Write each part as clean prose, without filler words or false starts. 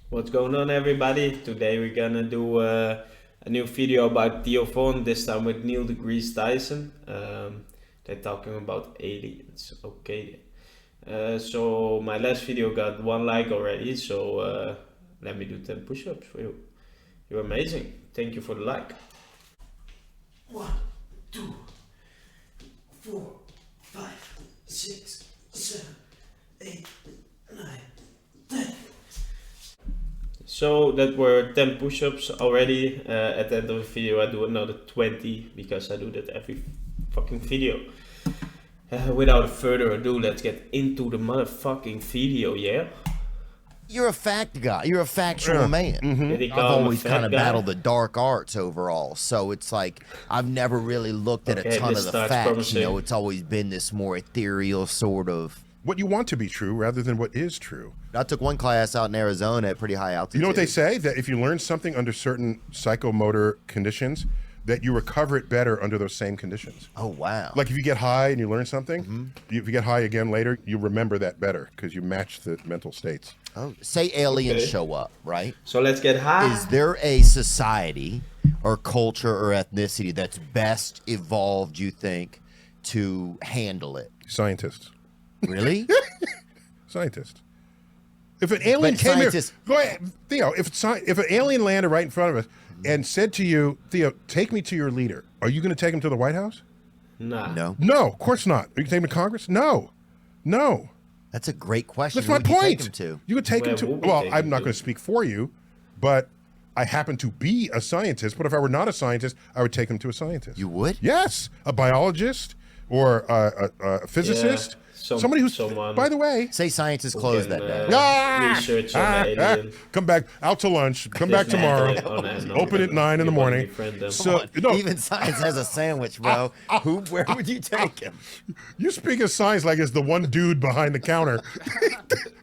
What's going on, everybody? Today we're gonna do a new video about Theo, this time with Neil deGrasse Tyson. They're talking about aliens. Okay. So my last video got 1 like already, so let me do 10 push-ups for you. You're amazing. Thank you for the like. 1, 2, 4, 5, 6, 7, 8, 9, 10. So that were 10 push-ups already. At the end of the video I do another 20 because I do that every fucking video. Without further ado, let's get into the motherfucking video, yeah? You're a fact guy. You're a factual man. Did he I've call him a always fat kind of guy? battled the dark arts overall, so it's like I've never really looked at Okay, a ton this of the starts facts. promising. You know, it's always been this more ethereal sort of. What you want to be true rather than what is true. I took one class out in Arizona at pretty high altitude. You know what they say? That if you learn something under certain psychomotor conditions, that you recover it better under those same conditions. Oh wow! Like if you get high and you learn something, if you get high again later, you remember that better because you match the mental states. oh, say aliens Okay. show up, right? So let's get high. Is there a society or culture or ethnicity that's best evolved, you think, to handle it? Scientists. Really? Scientists. If an alien But came scientists- here, go ahead, Theo, if an alien landed right in front of us and said to you, Theo, take me to your leader, are you going to take him to the White House? Nah. No. No, of course not. Are you going to take him to Congress? No. No. That's a great question. That's Who my would you take point. him to? You could take Where him to. would we Well, take I'm him not to? going to speak for you, but I happen to be a scientist. But if I were not a scientist, I would take him to a scientist. You would? Yes, a biologist or a physicist. Yeah, Somebody who's, someone by the way, Say scientists close that down. Research on the alien. come back out to lunch. Come back tomorrow. Open at 9 in the morning. So no, Even science has a sandwich, bro. Where would you take him? you speak of science like it's the one dude behind the counter,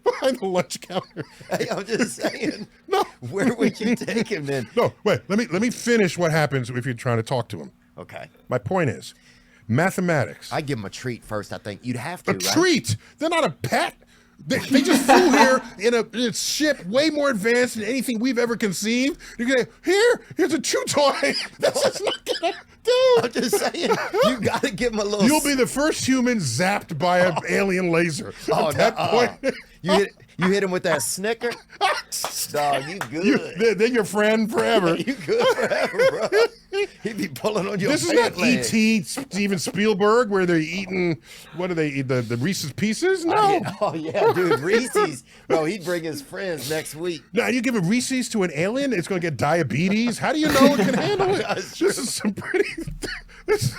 behind the lunch counter. Hey, I'm just saying. No. Where would you take him then? No, wait. Let me finish what happens if you're trying to talk to him. Okay. My point is, mathematics. I give him a treat first. I think you'd have to. A right? treat. They're not a pet. They just flew here in a ship way more advanced than anything we've ever conceived. You're gonna here's a chew toy. That's just not gonna do. I'm just saying. You got to give him a little. You'll be the first human zapped by an alien laser. Oh, At that point, You hit him with that Snicker. Dog, you good. they're your friend forever. You good forever, bro. He'd be pulling on your. This is not pant leg. E.T. Steven Spielberg where they're eating, what do they eat, the Reese's Pieces? No. Oh yeah, dude, Reese's. Bro, he'd bring his friends next week. Now you give a Reese's to an alien, it's going to get diabetes. How do you know it can handle it? That's This is some pretty. This,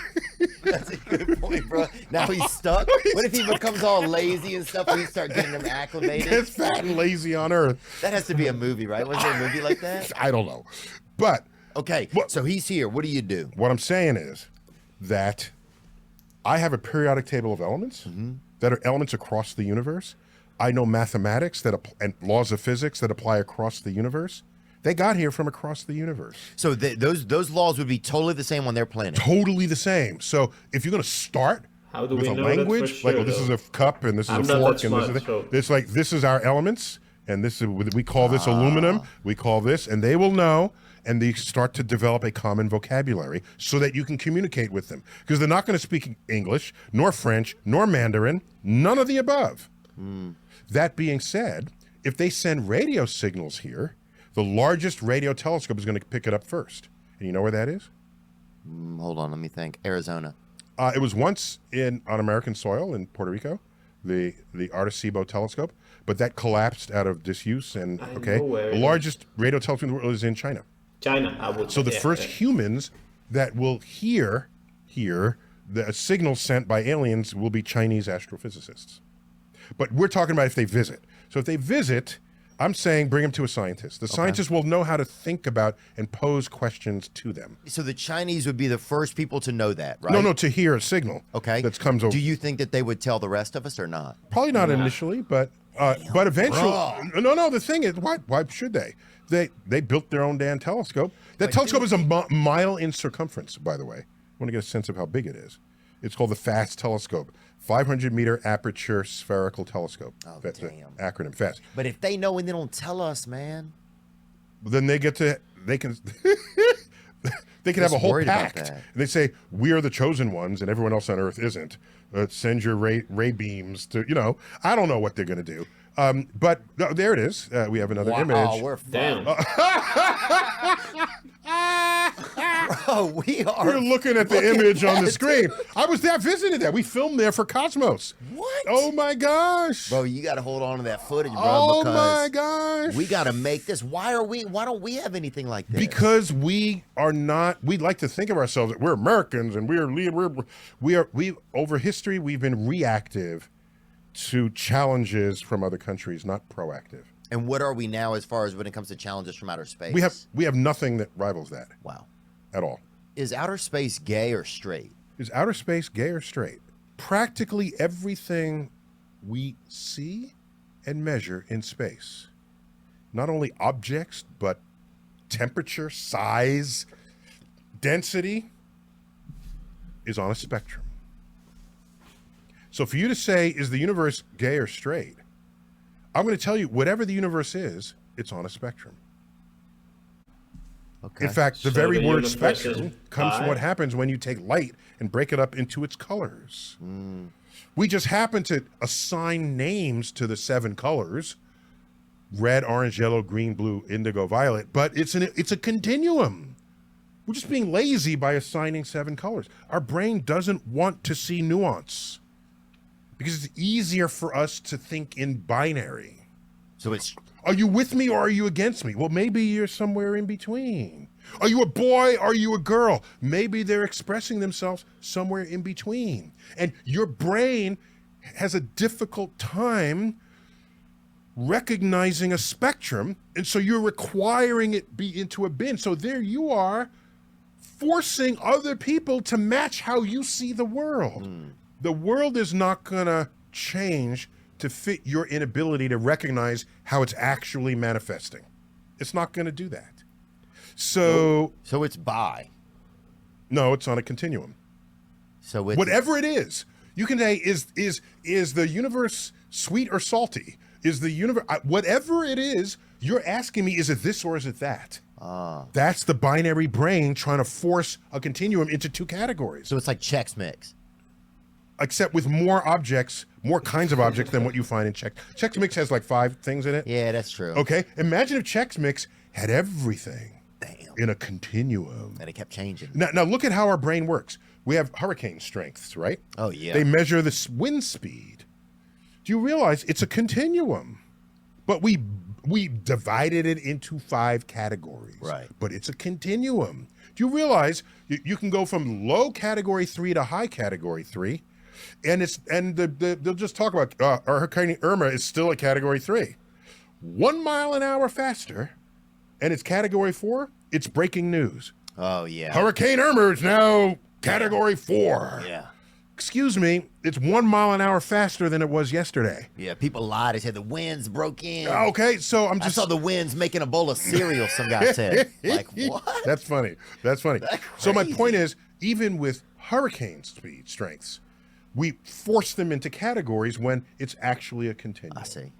That's a good point, bro. Now he's stuck. What if he becomes all lazy and stuff and you start getting him acclimated? gets fat and lazy on Earth. That has to be a movie, right? Was there a movie like that? I don't know, but Okay, What- so he's here. What do you do? what I'm saying is that I have a periodic table of elements that are elements across the universe. I know mathematics and laws of physics that apply across the universe. They got here from across the universe. So those laws would be totally the same on their planet. Totally the same. So if you're going to start How do with we a know that for language, sure, like, well, this though? is a cup and this is I'm a not fork that and this is smart, a, so- it's like this is our elements and this is we call this aluminum, we call this, and they will know, and they start to develop a common vocabulary so that you can communicate with them because they're not going to speak English nor French nor Mandarin, none of the above. That being said, if they send radio signals here, the largest radio telescope is going to pick it up first. And you know where that is? Hold on, let me think. Arizona. It was once on American soil in Puerto Rico, the Arecibo telescope, but that collapsed out of disuse. And I okay, know where the it largest radio telescope in the world is in China. China, I would So the say, first yeah. humans that will hear the signals sent by aliens will be Chinese astrophysicists. But we're talking about if they visit. So if they visit, I'm saying bring them to a scientist. The scientist will know how to think about and pose questions to them. So the Chinese would be the first people to know that, right? No, to hear a signal. Okay. That comes over. Do you think that they would tell the rest of us or not? Probably not initially, but eventually. No. The thing is, why should they? They built their own damn telescope. That telescope is a mile in circumference, by the way. I want to get a sense of how big it is. It's called the FAST telescope, 500-meter aperture spherical telescope. Oh, That's the damn. acronym, FAST. But if they know and they don't tell us, man. Then they can they can have Just a whole worried about pact. that. And they say, we are the chosen ones and everyone else on Earth isn't. Send your ray beams to, I don't know what they're going to do. But there it is. We have another image. Oh, we're Damn. Bro, we are. You're looking at the image on the screen. I was there, visited that. We filmed there for Cosmos. What? Oh my gosh. Bro, you got to hold on to that footage, bro. Oh because my gosh. we got to make this. Why don't we have anything like this? Because we are not. We like to think of ourselves that we're Americans and we over history we've been reactive to challenges from other countries, not proactive. And what are we now as far as when it comes to challenges from outer space? We have nothing that rivals that Wow. at all. Is outer space gay or straight? Is outer space gay or straight? Practically everything we see and measure in space, not only objects, but temperature, size, density, is on a spectrum. So for you to say, is the universe gay or straight? I'm going to tell you, whatever the universe is, it's on a spectrum. Okay. In fact, the So very the word universe spectrum is comes from bi? what happens when you take light and break it up into its colors. We just happen to assign names to the 7 colors: red, orange, yellow, green, blue, indigo, violet. But it's a continuum. We're just being lazy by assigning 7 colors. Our brain doesn't want to see nuance because it's easier for us to think in binary. So it's Are you with me or are you against me? Well, maybe you're somewhere in between. Are you a boy? Are you a girl? Maybe they're expressing themselves somewhere in between. And your brain has a difficult time recognizing a spectrum, and so you're requiring it be into a bin. So there you are, forcing other people to match how you see the world. The world is not going to change to fit your inability to recognize how it's actually manifesting. It's not going to do that. So, it's bi. no, it's on a continuum. So it's Whatever it is, you can say, is the universe sweet or salty? Is the universe, whatever it is, you're asking me, is it this or is it that? That's the binary brain trying to force a continuum into 2 categories. So it's like Chex Mix. Except with more objects, more kinds of objects than what you find in Chex. Chex Mix has like 5 things in it. Yeah, that's true. Okay, imagine if Chex Mix had everything Damn. in a continuum. And it kept changing. Now look at how our brain works. We have hurricane strengths, right? Oh, yeah. They measure the wind speed. Do you realize it's a continuum? But we divided it into 5 categories. Right. But it's a continuum. Do you realize you can go from low category 3 to high category 3? And they'll just talk about Hurricane Irma is still a category 3. 1 mile an hour faster, and it's category 4. It's breaking news. Oh, yeah. Hurricane Irma is now category 4. Yeah. Excuse me, it's 1 mile an hour faster than it was yesterday. Yeah, people lied. They said the winds broke in. Okay, so I'm I just. saw the winds making a bowl of cereal, some guy said. Like, what? That's funny. That's funny. That's So my crazy. point is, even with hurricane speed strengths, we force them into categories when it's actually a continuum. I see.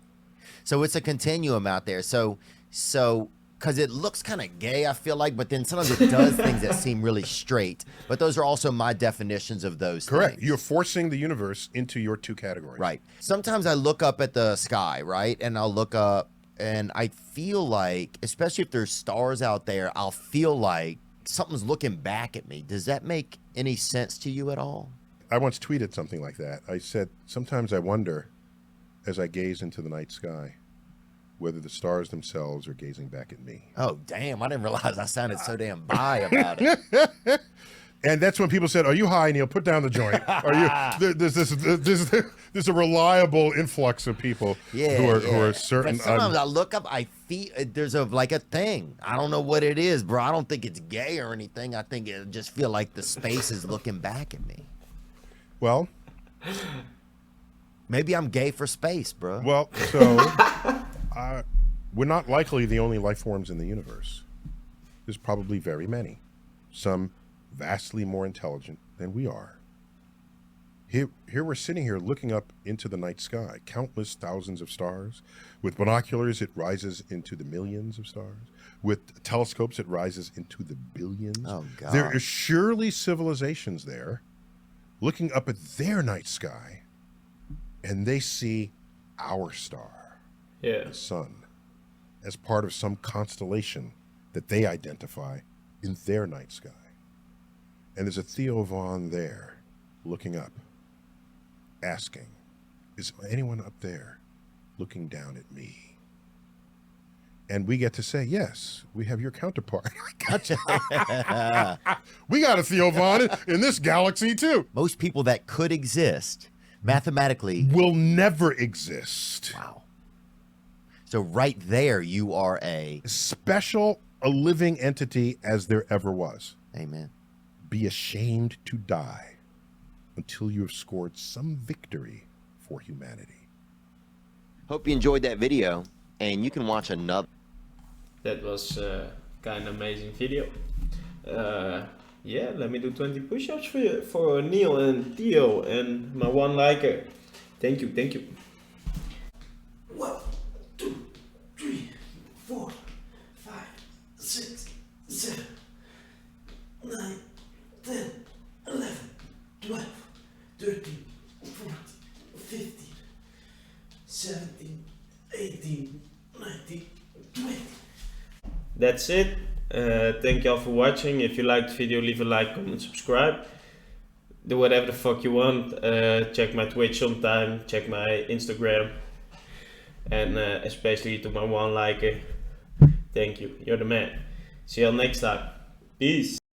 So it's a continuum out there. So, because it looks kind of gay, I feel like, but then sometimes it does things that seem really straight. But those are also my definitions of those Correct. things. You're forcing the universe into your 2 categories. Right. Sometimes I look up at the sky, right? And I'll look up and I feel like, especially if there's stars out there, I'll feel like something's looking back at me. Does that make any sense to you at all? I once tweeted something like that. I said, sometimes I wonder, as I gaze into the night sky, whether the stars themselves are gazing back at me. Oh, damn. I didn't realize I sounded so damn bi about it. And that's when people said, "Are you high, Neil? Put down the joint." Are you? There's a reliable influx of people who are certain. But sometimes I look up, I feel there's a thing. I don't know what it is, bro. I don't think it's gay or anything. I think it just feel like the space is looking back at me. Well, Maybe I'm gay for space, bro. well, so we're not likely the only life forms in the universe. There's probably very many, some vastly more intelligent than we are. Here we're sitting here looking up into the night sky, countless thousands of stars. With binoculars, it rises into the millions of stars. With telescopes, it rises into the billions. Oh, God. There are surely civilizations there looking up at their night sky, and they see our star, Yeah. the sun, as part of some constellation that they identify in their night sky. And there's a Theo Vaughn there looking up, asking, is anyone up there looking down at me? And we get to say, yes, we have your counterpart. Gotcha. We got a Theo Vaughn in this galaxy too. Most people that could exist mathematically. Will never exist. Wow. So right there, you are a. Special, a living entity as there ever was. Amen. Be ashamed to die until you have scored some victory for humanity. Hope you enjoyed that video, and you can watch another. That was kind of amazing video. Yeah, let me do 20 push-ups for Neil and Theo and my one liker. Thank you, thank you. 1, 2, 3, 4, 5, 6, 7, 9, 10, 11, 12, 13, 14, 15, 17, 18, 19, 20. That's it. Thank y'all for watching. If you liked the video, leave a like, comment, subscribe. Do whatever the fuck you want. Check my Twitch sometime. Check my Instagram. And especially to my one liker. Thank you. You're the man. See y'all next time. Peace.